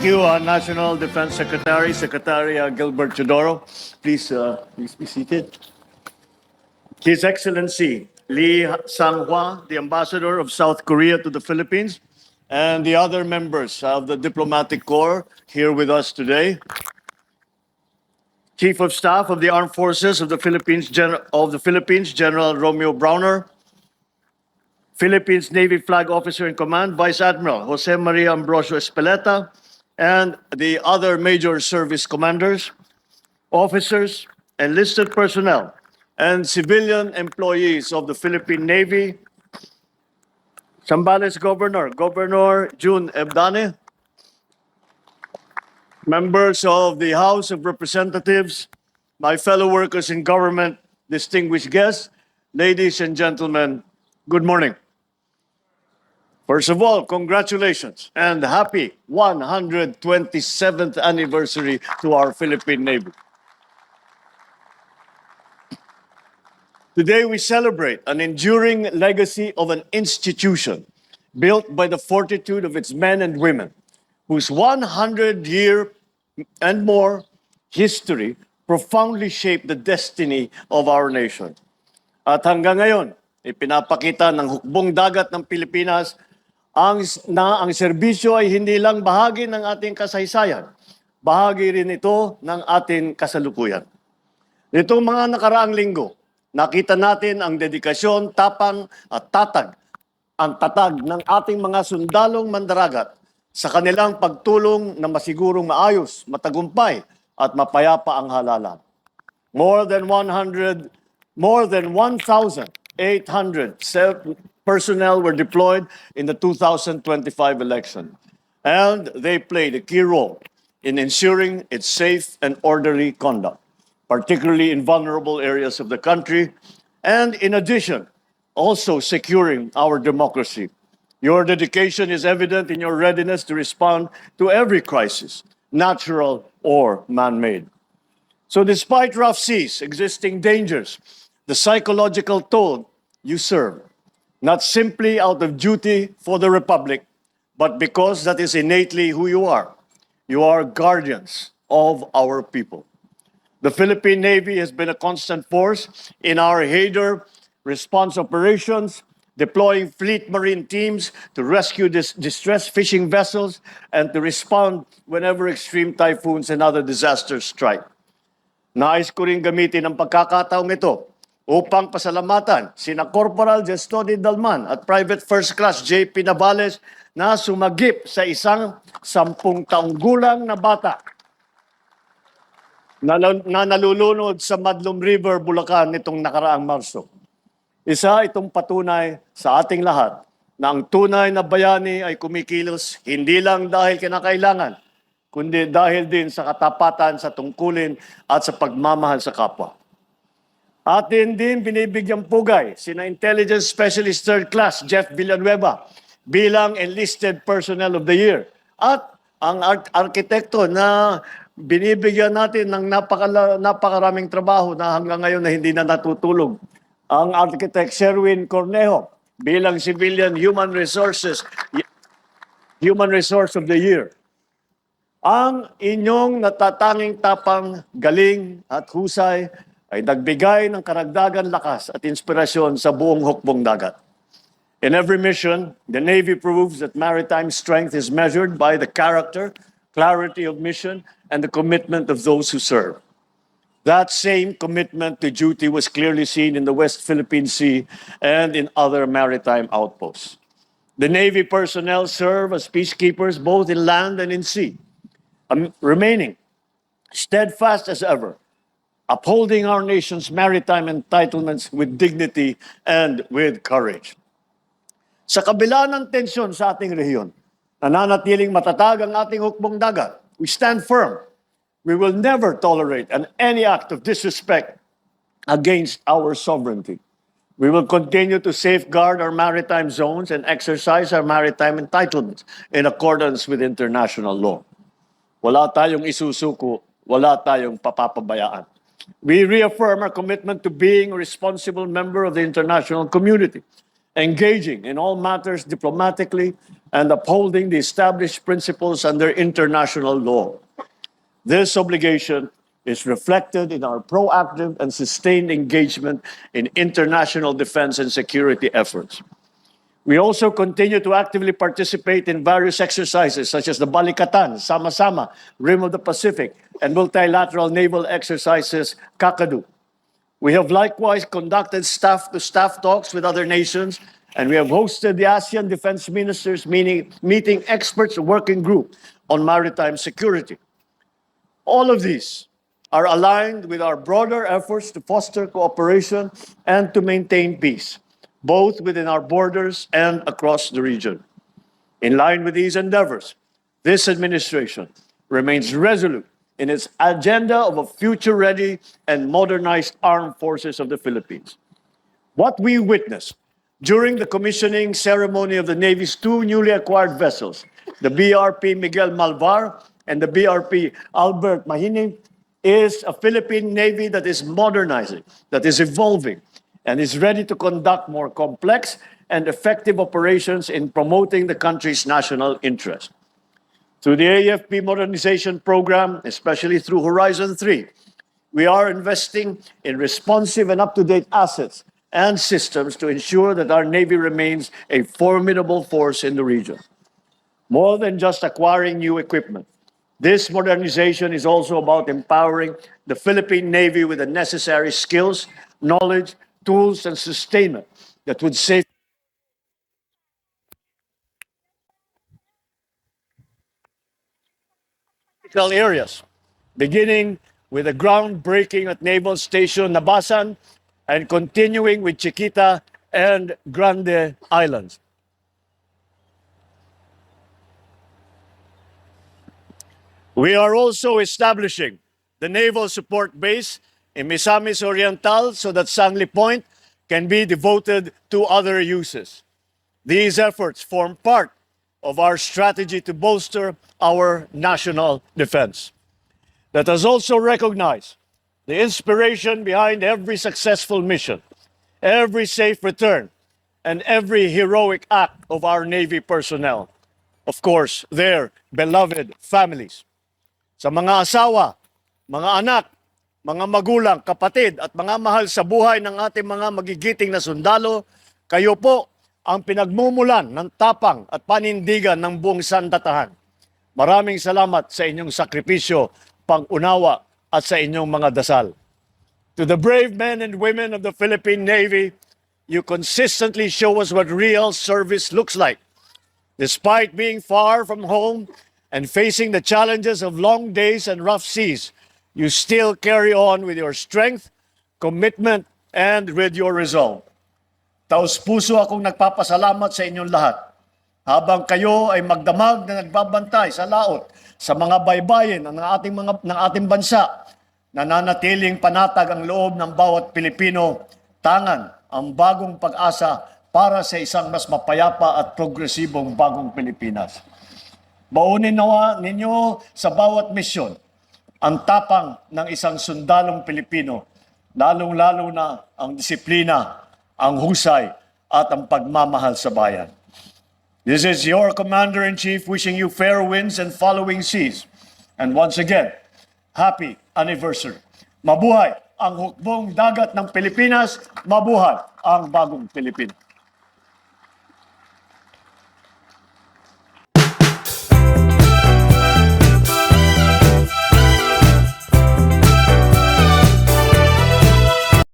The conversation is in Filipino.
Thank you, National Defense Secretary, Secretary Gilbert Chodoro. Please be seated. His Excellency Lee Sang-hwa, the Ambassador of South Korea to the Philippines, and the other members of the Diplomatic Corps here with us today. Chief of Staff of the Armed Forces of the Philippines, General Romeo Browner. Philippines Navy Flag Officer in Command, Vice Admiral Jose Maria Ambrosio Espeleta, and the other major service commanders, officers, enlisted personnel, and civilian employees of the Philippine Navy, Zambales Governor June Ebdane, members of the House of Representatives, my fellow workers in government, distinguished guests, ladies and gentlemen, good morning. First of all, congratulations and happy 127th anniversary to our Philippine Navy. Today we celebrate an enduring legacy of an institution built by the fortitude of its men and women, whose 100-year and more history profoundly shaped the destiny of our nation. At hanggang ngayon, ipinapakita ng hukbong dagat ng Pilipinas ang serbisyo ay hindi lang bahagi ng ating kasaysayan, bahagi rin ito ng ating kasalukuyan. Nitong mga nakaraang linggo, nakita natin ang dedikasyon, tapang at tatag ng ating mga sundalong mandaragat sa kanilang pagtulong na masigurong maayos, matagumpay at mapayapa ang halalan. More than 1,800 personnel were deployed in the 2025 election, and they played a key role in ensuring its safe and orderly conduct, particularly in vulnerable areas of the country, and in addition, also securing our democracy. Your dedication is evident in your readiness to respond to every crisis, natural or man-made. So despite rough seas, existing dangers, the psychological toll you serve, not simply out of duty for the Republic, but because that is innately who you are. You are guardians of our people. The Philippine Navy has been a constant force in our Hader response operations, deploying fleet marine teams to rescue distressed fishing vessels and to respond whenever extreme typhoons and other disasters strike. Nais ko rin gamitin ang pagkakataong ito upang pasalamatan sina Corporal Gestoni Dalman at Private First Class J.P. Navales na sumagip sa isang 10 taong gulang na bata na nalulunod sa Madlum River, Bulacan nitong nakaraang Marso. Isa itong patunay sa ating lahat na ang tunay na bayani ay kumikilos hindi lang dahil kinakailangan, kundi dahil din sa katapatan, sa tungkulin at sa pagmamahal sa kapwa. Atin din binibigyang pugay sina Intelligence Specialist Third Class Jeff Villanueva bilang Enlisted Personnel of the Year at ang arkitekto na binibigyan natin ng napakaraming trabaho na hanggang ngayon na hindi na natutulog, ang Architect Sherwin Cornejo bilang Civilian Human Resource of the Year. Ang inyong natatanging tapang, galing at husay ay nagbigay ng karagdagan lakas at inspirasyon sa buong hukbong dagat. In every mission, the Navy proves that maritime strength is measured by the character, clarity of mission, and the commitment of those who serve. That same commitment to duty was clearly seen in the West Philippine Sea and in other maritime outposts. The Navy personnel serve as peacekeepers both in land and in sea, remaining steadfast as ever, upholding our nation's maritime entitlements with dignity and with courage. Sa kabila ng tensyon sa ating rehiyon, nananatiling matatag ang ating hukbong dagat. We stand firm. We will never tolerate any act of disrespect against our sovereignty. We will continue to safeguard our maritime zones and exercise our maritime entitlements in accordance with international law. Wala tayong isusuko, wala tayong papapabayaan. We reaffirm our commitment to being a responsible member of the international community. engaging in all matters diplomatically, and upholding the established principles under international law. This obligation is reflected in our proactive and sustained engagement in international defense and security efforts. We also continue to actively participate in various exercises such as the Balikatan, Sama-Sama, Rim of the Pacific, and multilateral naval exercises, Kakadu. We have likewise conducted staff-to-staff talks with other nations, and we have hosted the ASEAN Defense Ministers meeting experts working group on maritime security. All of these are aligned with our broader efforts to foster cooperation and to maintain peace, both within our borders and across the region. In line with these endeavors, this administration remains resolute in its agenda of a future-ready and modernized armed forces of the Philippines. What we witnessed during the commissioning ceremony of the Navy's two newly acquired vessels, the BRP Miguel Malvar and the BRP Albert Mahining, is a Philippine Navy that is modernizing, that is evolving, and is ready to conduct more complex and effective operations in promoting the country's national interest. Through the AFP Modernization Program, especially through Horizon 3, we are investing in responsive and up-to-date assets and systems to ensure that our Navy remains a formidable force in the region. More than just acquiring new equipment, this modernization is also about empowering the Philippine Navy with the necessary skills, knowledge, tools, and sustainment that would save critical areas, beginning with the groundbreaking at Naval Station Nabasan and continuing with Chiquita and Grande Islands. We are also establishing the Naval Support Base in Misamis Oriental so that Sangli Point can be devoted to other uses. These efforts form part of our strategy to bolster our national defense. Let us also recognize the inspiration behind every successful mission, every safe return, and every heroic act of our Navy personnel. Of course, their beloved families. Sa mga asawa, mga anak, mga magulang, kapatid, at mga mahal sa buhay ng ating mga magigiting na sundalo, kayo po ang pinagmumulan ng tapang at panindigan ng buong sandatahan. Maraming salamat sa inyong sakripisyo, pang-unawa at sa inyong mga dasal. To the brave men and women of the Philippine Navy, you consistently show us what real service looks like. Despite being far from home and facing the challenges of long days and rough seas, you still carry on with your strength, commitment, and with your resolve. Taos-puso akong nagpapasalamat sa inyong lahat habang kayo ay magdamag na nagbabantay sa laot sa mga baybayin ng ating bansa. Nananatiling panatag ang loob ng bawat Pilipino, tangan ang bagong pag-asa para sa isang mas mapayapa at progresibong bagong Pilipinas. Baunin nawa ninyo sa bawat misyon ang tapang ng isang sundalong Pilipino, lalong-lalo na ang disiplina, ang husay, at ang pagmamahal sa bayan. This is your Commander-in-Chief wishing you fair winds and following seas. And once again, happy anniversary. Mabuhay ang hukbong dagat ng Pilipinas, mabuhay ang bagong Pilipinas.